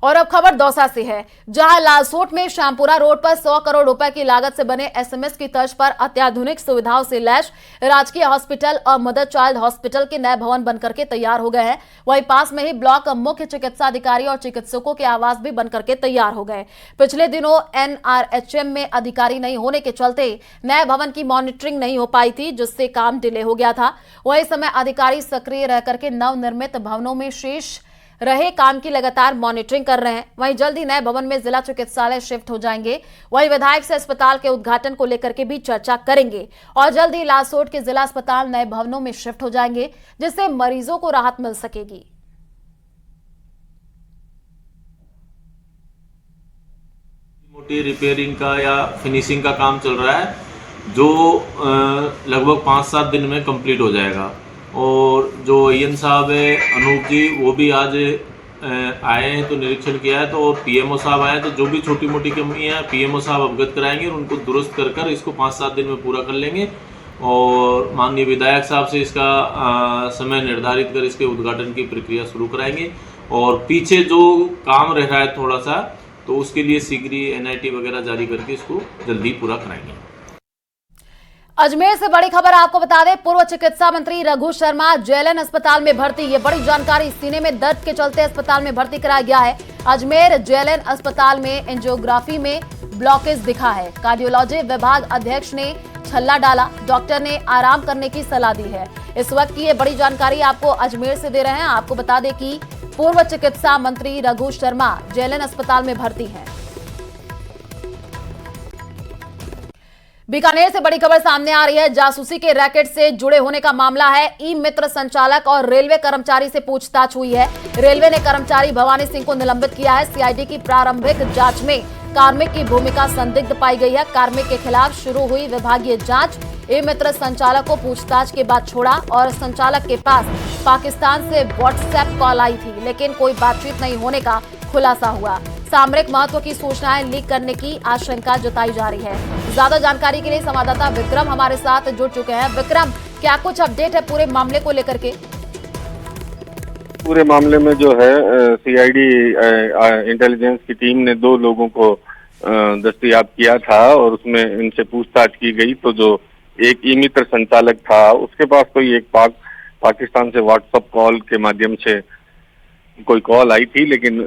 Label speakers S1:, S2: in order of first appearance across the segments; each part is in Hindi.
S1: और अब खबर दौसा से है, जहां लालसोट में श्यामपुरा रोड पर 100 करोड़ रुपए की लागत से बने एसएमएस की तर्ज पर अत्याधुनिक सुविधाओं से लैस राजकीय हॉस्पिटल और मदर चाइल्ड हॉस्पिटल के नए भवन बनकर के तैयार हो गए हैं। वहीं पास में ही ब्लॉक मुख्य चिकित्सा अधिकारी और चिकित्सकों के आवास भी बनकर के तैयार हो गए। पिछले दिनों एनआरएचएम में अधिकारी नहीं होने के चलते नए भवन की मॉनिटरिंग नहीं हो पाई थी, जिससे काम डिले हो गया था। वही समय अधिकारी सक्रिय रह करके नवनिर्मित भवनों में शेष रहे काम की लगातार मॉनिटरिंग कर रहे हैं। वहीं जल्द ही नए भवन में जिला चिकित्सालय शिफ्ट हो जाएंगे। वहीं विधायक से अस्पताल के उद्घाटन को लेकर के भी चर्चा करेंगे और जल्द ही लालसोट के जिला अस्पताल नए भवनों में शिफ्ट हो जाएंगे, जिससे मरीजों को राहत मिल सकेगी।
S2: मोटी रिपेयरिंग का या फिनिशिंग का काम चल रहा है, जो लगभग 5-7 दिन में कंप्लीट हो जाएगा। और जो ईएन साहब है अनूप जी, वो भी आज आए हैं तो निरीक्षण किया है। तो पीएमओ साहब आए हैं तो जो भी छोटी मोटी कमियां पीएमओ साहब अवगत कराएंगे और उनको दुरुस्त कर इसको 5-7 दिन में पूरा कर लेंगे। और माननीय विधायक साहब से इसका समय निर्धारित कर इसके उद्घाटन की प्रक्रिया शुरू कराएंगे। और पीछे जो काम रह रहा है थोड़ा सा, तो उसके लिए शीघ्र ही एनआईटी वगैरह जारी करके इसको जल्दी पूरा कराएंगे।
S1: अजमेर से बड़ी खबर आपको बता दें, पूर्व चिकित्सा मंत्री रघु शर्मा जेएलएन अस्पताल में भर्ती। ये बड़ी जानकारी, सीने में दर्द के चलते अस्पताल में भर्ती कराया गया है। अजमेर जेएलएन अस्पताल में एंजियोग्राफी में ब्लॉकेज दिखा है। कार्डियोलॉजी विभाग अध्यक्ष ने छल्ला डाला, डॉक्टर ने आराम करने की सलाह दी है। इस वक्त की ये बड़ी जानकारी आपको अजमेर से दे रहे हैं। आपको बता दें कि पूर्व चिकित्सा मंत्री रघु शर्मा जेएलएन अस्पताल में भर्ती है। बीकानेर से बड़ी खबर सामने आ रही है, जासूसी के रैकेट से जुड़े होने का मामला है। ई मित्र संचालक और रेलवे कर्मचारी से पूछताछ हुई है। रेलवे ने कर्मचारी भवानी सिंह को निलंबित किया है। सीआईडी की प्रारंभिक जांच में कार्मिक की भूमिका संदिग्ध पाई गई है। कार्मिक के खिलाफ शुरू हुई विभागीय जांच। ई मित्र संचालक को पूछताछ के बाद छोड़ा और संचालक के पास पाकिस्तान से व्हाट्सएप कॉल आई थी, लेकिन कोई बातचीत नहीं होने का खुलासा हुआ। सामरिक महत्व की सूचनाएं लीक करने की आशंका जताई जा रही है। ज्यादा जानकारी के लिए संवाददाता विक्रम हमारे साथ जुड़ चुके हैं। विक्रम, क्या कुछ अपडेट है पूरे मामले को लेकर के?
S3: पूरे मामले में जो है सीआईडी इंटेलिजेंस की टीम ने 2 लोगों को दस्तयाब किया था और उसमें इनसे पूछताछ की गई। तो जो एक ई मित्र संचालक था, उसके पास कोई एक पाकिस्तान से व्हाट्सएप कॉल के माध्यम से कोई कॉल आई थी, लेकिन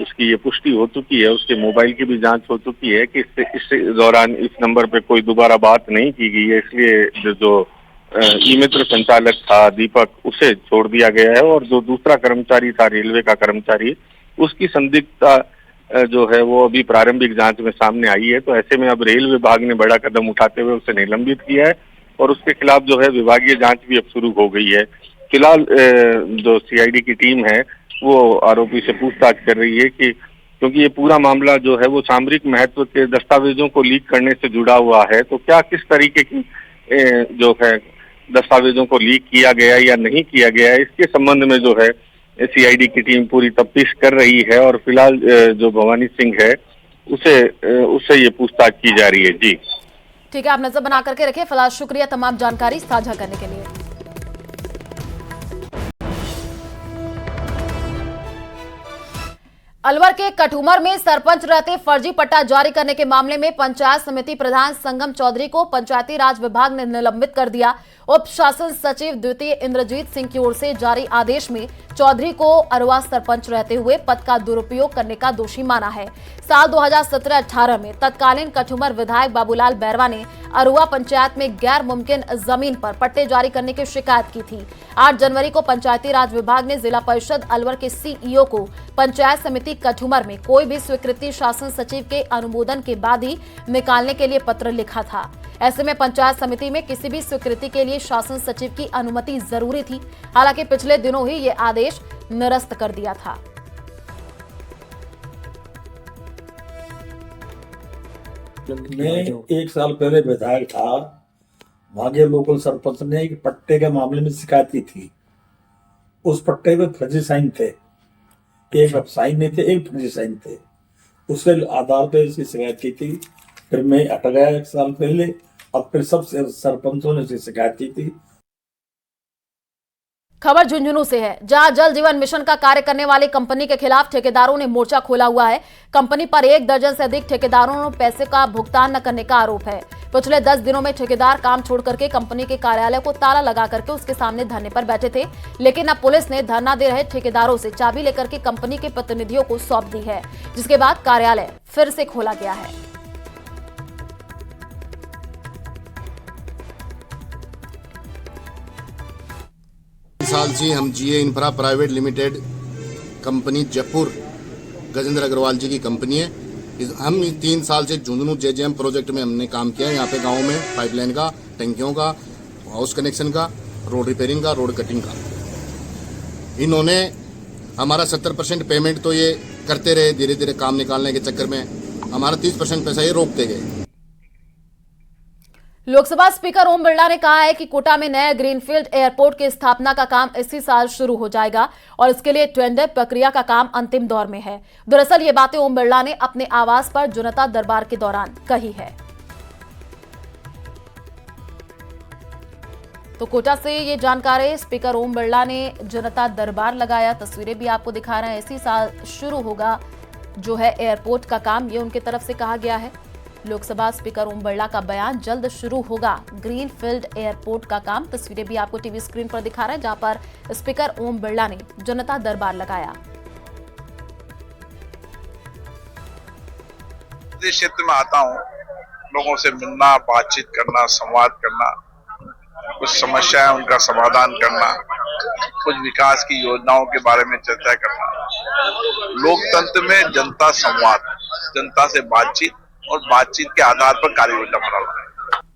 S3: उसकी ये पुष्टि हो चुकी है, उसके मोबाइल की भी जांच हो चुकी है कि इस दौरान इस नंबर पे कोई दोबारा बात नहीं की गई है। इसलिए जो ई मित्र संचालक था दीपक, उसे छोड़ दिया गया है। और जो दूसरा कर्मचारी था, रेलवे का कर्मचारी, उसकी संदिग्धता जो है वो अभी प्रारंभिक जांच में सामने आई है। तो ऐसे में अब रेल विभाग ने बड़ा कदम उठाते हुए उसे निलंबित किया है और उसके खिलाफ जो है विभागीय जांच भी अब शुरू हो गई है। फिलहाल जो सीआईडी की टीम है वो आरोपी से पूछताछ कर रही है कि क्योंकि ये पूरा मामला जो है वो सामरिक महत्व के दस्तावेजों को लीक करने से जुड़ा हुआ है, तो क्या किस तरीके की जो है दस्तावेजों को लीक किया गया या नहीं किया गया है, इसके संबंध में जो है सीआईडी की टीम पूरी तफ्तीश कर रही है। और फिलहाल जो भवानी सिंह है उससे ये पूछताछ की जा रही है। जी
S1: ठीक है, आप नजर बना करके रखिए। फिलहाल शुक्रिया तमाम जानकारी साझा करने के लिए। अलवर के कठुमर में सरपंच रहते फर्जी पट्टा जारी करने के मामले में पंचायत समिति प्रधान संगम चौधरी को पंचायती राज विभाग ने निलंबित कर दिया। उप शासन सचिव द्वितीय इंद्रजीत सिंह की ओर से जारी आदेश में चौधरी को अरवा सरपंच रहते हुए पद का दुरुपयोग करने का दोषी माना है। साल 2017-18 में तत्कालीन कठुमर विधायक बाबूलाल बैरवा ने अरुआ पंचायत में गैर मुमकिन जमीन पर पट्टे जारी करने की शिकायत की थी। 8 जनवरी को पंचायती राज विभाग ने जिला परिषद अलवर के सीईओ को पंचायत समिति कठुमर में कोई भी स्वीकृति शासन सचिव के अनुमोदन के बाद ही निकालने के लिए पत्र लिखा था। ऐसे में पंचायत समिति में किसी भी स्वीकृति के लिए शासन सचिव की अनुमति जरूरी थी। हालांकि पिछले दिनों ही ये आदेश निरस्त कर दिया था।
S4: मैं 1 साल पहले विधायक था, वहां के लोकल सरपंच ने एक पट्टे के मामले में शिकायत की थी। उस पट्टे पे फर्जी साइन थे, एक साइन नहीं थे, एक फर्जी साइन थे। उसके आधार पे इसकी शिकायत की थी। फिर मैं हट गया 1 साल पहले, अब फिर सब सरपंचों ने इसकी शिकायत की थी।
S1: खबर झुंझुनू से है, जहां जल जीवन मिशन का कार्य करने वाली कंपनी के खिलाफ ठेकेदारों ने मोर्चा खोला हुआ है। कंपनी पर 1 दर्जन से अधिक ठेकेदारों ने पैसे का भुगतान न करने का आरोप है। पिछले 10 दिनों में ठेकेदार काम छोड़ करके कंपनी के कार्यालय को ताला लगा करके उसके सामने धरने पर बैठे थे, लेकिन अब पुलिस ने धरना दे रहे ठेकेदारों से चाबी लेकर के कंपनी के प्रतिनिधियों को सौंप दी है, जिसके बाद कार्यालय फिर से खोला गया है।
S5: साल से हम GA infra private limited company Jaipur Gajendra Agrawal ji की कंपनी है। हम 3 साल से झुंझुनू जेजेएम प्रोजेक्ट में हमने काम किया है। यहाँ पे गांव में पाइपलाइन का, टंकियों का, हाउस कनेक्शन का, रोड रिपेयरिंग का, रोड कटिंग का। इन्होंने हमारा 70% पेमेंट तो ये करते रहे, धीरे धीरे काम निकालने के चक्कर में हमारा 30% पैसा ये रोकते गए।
S1: लोकसभा स्पीकर ओम बिरला ने कहा है कि कोटा में नए ग्रीनफील्ड एयरपोर्ट की स्थापना का काम इसी साल शुरू हो जाएगा और इसके लिए टेंडर प्रक्रिया का काम अंतिम दौर में है। दरअसल ये बातें ओम बिरला ने अपने आवास पर जनता दरबार के दौरान कही है। तो कोटा से ये जानकारी स्पीकर ओम बिरला ने जनता दरबार लगाया, तस्वीरें भी आपको दिखा रहे हैं। इसी साल शुरू होगा जो है एयरपोर्ट का काम, ये उनकी तरफ से कहा गया है। लोकसभा स्पीकर ओम बिरला का बयान, जल्द शुरू होगा ग्रीनफील्ड एयरपोर्ट का काम। तस्वीरें भी आपको टीवी स्क्रीन पर दिखा रहे हैं, जहां पर स्पीकर ओम बिरला ने जनता दरबार लगाया।
S6: इस क्षेत्र में आता हूँ, लोगों से मिलना, बातचीत करना, संवाद करना, कुछ समस्याएं उनका समाधान करना, कुछ विकास की योजनाओं के बारे में चर्चा करना। लोकतंत्र में जनता संवाद, जनता से बातचीत और बातचीत के आधार पर कार्य योजना बनाना है।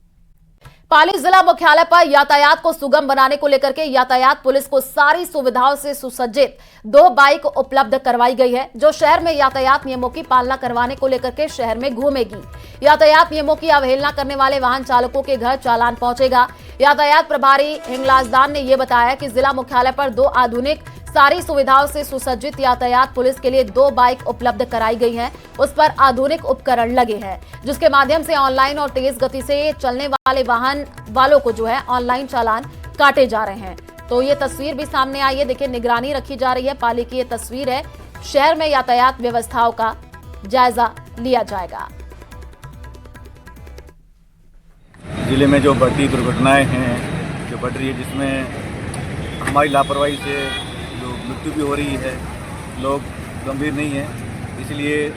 S1: पाली जिला मुख्यालय पर यातायात को सुगम बनाने को लेकर के यातायात पुलिस को सारी सुविधाओं से सुसज्जित 2 बाइक उपलब्ध करवाई गई है, जो शहर में यातायात नियमों की पालना करवाने को लेकर के शहर में घूमेगी। यातायात नियमों की अवहेलना करने वाले वाहन चालकों के घर चालान पहुंचेगा। यातायात प्रभारी हिंगलाजदान ने यह बताया कि जिला मुख्यालय पर 2 आधुनिक सारी सुविधाओं से सुसज्जित यातायात पुलिस के लिए 2 बाइक उपलब्ध कराई गई हैं। उस पर आधुनिक उपकरण लगे हैं, जिसके माध्यम से ऑनलाइन और तेज गति से चलने वाले वाहन वालों को जो है ऑनलाइन चालान काटे जा रहे हैं। तो ये तस्वीर भी सामने आई है, देखिए निगरानी रखी जा रही है। पाली की ये तस्वीर है, शहर में यातायात व्यवस्थाओं का जायजा लिया जाएगा।
S7: जिले में जो बढ़ती दुर्घटनाएं हैं, जो बढ़ रही है, जिसमें हमारी लापरवाही से जो मृत्यु भी हो रही है, लोग गंभीर नहीं है, इसलिए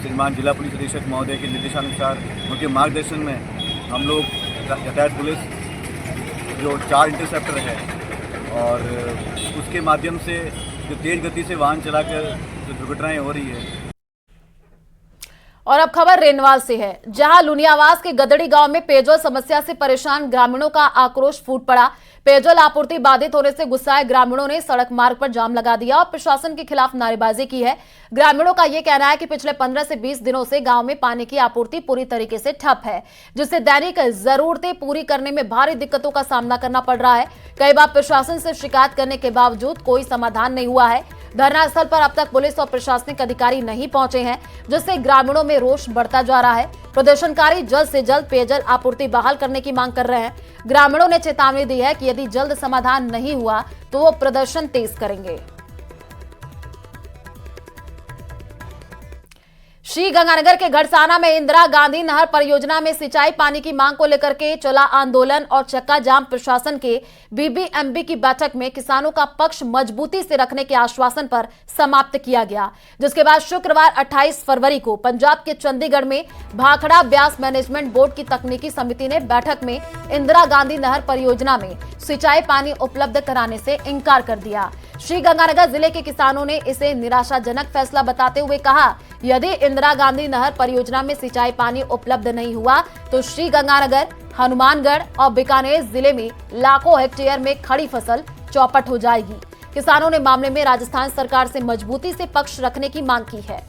S7: श्रीमान जिला पुलिस अधीक्षक महोदय के निर्देशानुसार उनके मार्गदर्शन में हम लोग यातायात पुलिस जो 4 इंटरसेप्टर है और उसके माध्यम से जो तेज गति से वाहन चलाकर जो दुर्घटनाएं हो रही है।
S1: और अब खबर रेनवाल से है, जहां लुनियावास के गदड़ी गांव में पेयजल समस्या से परेशान ग्रामीणों का आक्रोश फूट पड़ा। पेयजल आपूर्ति बाधित होने से गुस्साए ग्रामीणों ने सड़क मार्ग पर जाम लगा दिया और प्रशासन के खिलाफ नारेबाजी की है। ग्रामीणों का यह कहना है कि पिछले 15 से 20 दिनों से गांव में पानी की आपूर्ति पूरी तरीके से ठप है, जिससे दैनिक जरूरतें पूरी करने में भारी दिक्कतों का सामना करना पड़ रहा है। कई बार प्रशासन से शिकायत करने के बावजूद कोई समाधान नहीं हुआ है। धरना स्थल पर अब तक पुलिस और प्रशासनिक अधिकारी नहीं पहुंचे हैं, जिससे ग्रामीणों में रोष बढ़ता जा रहा है। प्रदर्शनकारी जल्द से जल्द पेयजल आपूर्ति बहाल करने की मांग कर रहे हैं। ग्रामीणों ने चेतावनी दी है कि यदि जल्द समाधान नहीं हुआ तो वो प्रदर्शन तेज करेंगे। श्री गंगानगर के घड़साना में इंदिरा गांधी नहर परियोजना में सिंचाई पानी की मांग को लेकर के चला आंदोलन और चक्का जाम। प्रशासन के बीबीएमबी की बैठक में किसानों का पक्ष मजबूती से रखने के आश्वासन पर समाप्त किया गया, जिसके बाद शुक्रवार 28 फरवरी को पंजाब के चंडीगढ़ में भाखड़ा ब्यास मैनेजमेंट बोर्ड की तकनीकी समिति ने बैठक में इंदिरा गांधी नहर परियोजना में सिंचाई पानी उपलब्ध कराने से इनकार कर दिया। श्री गंगानगर जिले के किसानों ने इसे निराशाजनक फैसला बताते हुए कहा, यदि इंदिरा गांधी नहर परियोजना में सिंचाई पानी उपलब्ध नहीं हुआ तो श्री गंगानगर, हनुमानगढ़ और बीकानेर जिले में लाखों हेक्टेयर में खड़ी फसल चौपट हो जाएगी। किसानों ने मामले में राजस्थान सरकार से मजबूती से पक्ष रखने की मांग की है।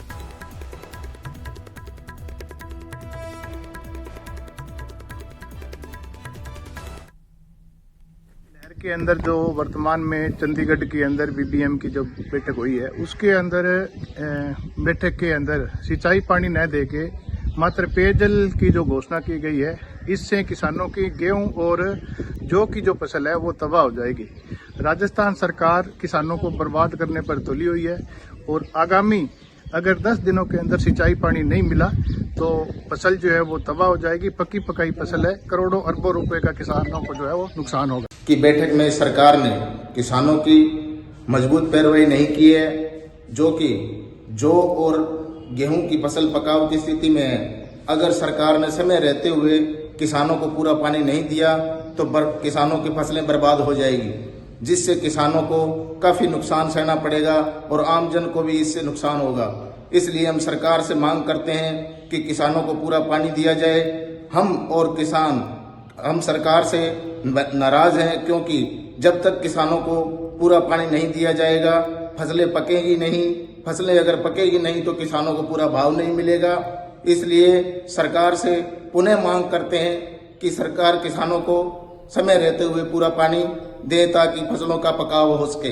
S8: के अंदर जो वर्तमान में चंडीगढ़ के अंदर बीबीएम की जो बैठक हुई है, उसके अंदर बैठक के अंदर सिंचाई पानी न देके मात्र पेयजल की जो घोषणा की गई है, इससे किसानों की गेहूं और जौ की जो फसल है वो तबाह हो जाएगी। राजस्थान सरकार किसानों को बर्बाद करने पर तुली हुई है और आगामी अगर 10 दिनों के अंदर सिंचाई पानी नहीं मिला तो फसल जो है वो तबाह हो जाएगी। पक्की पकाई फसल है, करोड़ों अरबों रुपए का किसानों को जो है वो नुकसान होगा।
S5: की बैठक में सरकार ने किसानों की मजबूत पैरवी नहीं की है, जो कि जौ और गेहूं की फसल पकाव की स्थिति में है। अगर सरकार ने समय रहते हुए किसानों को पूरा पानी नहीं दिया तो किसानों की फसलें बर्बाद हो जाएगी, जिससे किसानों को काफी नुकसान सहना पड़ेगा और आम जन को भी इससे नुकसान होगा। इसलिए हम सरकार से मांग करते हैं कि किसानों को पूरा पानी दिया जाए। हम सरकार से नाराज हैं, क्योंकि जब तक किसानों को पूरा पानी नहीं दिया जाएगा फसलें पकेगी नहीं। फसलें अगर पकेगी नहीं तो किसानों को पूरा भाव नहीं मिलेगा। इसलिए सरकार से पुनः मांग करते हैं कि सरकार किसानों को समय रहते हुए पूरा पानी दे ताकि फसलों का पकाव हो सके।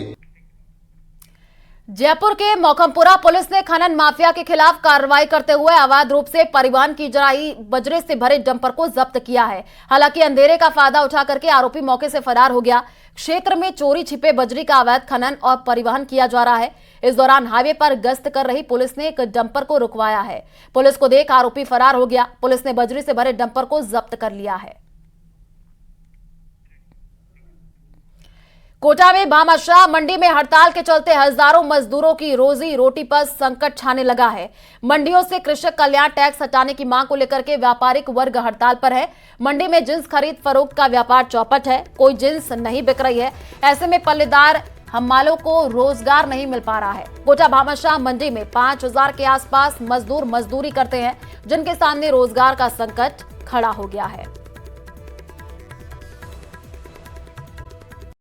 S1: जयपुर के मौकमपुरा पुलिस ने खनन माफिया के खिलाफ कार्रवाई करते हुए अवैध रूप से परिवहन की जाई बजरे से भरे डंपर को जब्त किया है। हालांकि अंधेरे का फायदा उठा करके आरोपी मौके से फरार हो गया। क्षेत्र में चोरी छिपे बजरी का अवैध खनन और परिवहन किया जा रहा है। इस दौरान हाईवे पर गश्त कर रही पुलिस ने एक डंपर को रुकवाया है। पुलिस को देख आरोपी फरार हो गया। पुलिस ने बजरी से भरे डंपर को जब्त कर लिया है। कोटा में भामाशाह मंडी में हड़ताल के चलते हजारों मजदूरों की रोजी रोटी पर संकट छाने लगा है। मंडियों से कृषक कल्याण टैक्स हटाने की मांग को लेकर के व्यापारिक वर्ग हड़ताल पर है। मंडी में जिंस खरीद फरोख्त का व्यापार चौपट है, कोई जिंस नहीं बिक रही है। ऐसे में पल्लेदार हमालों को रोजगार नहीं मिल पा रहा है। कोटा भामाशाह मंडी में 5000 के आसपास मजदूर मजदूरी करते हैं, जिनके सामने रोजगार का संकट खड़ा हो गया है।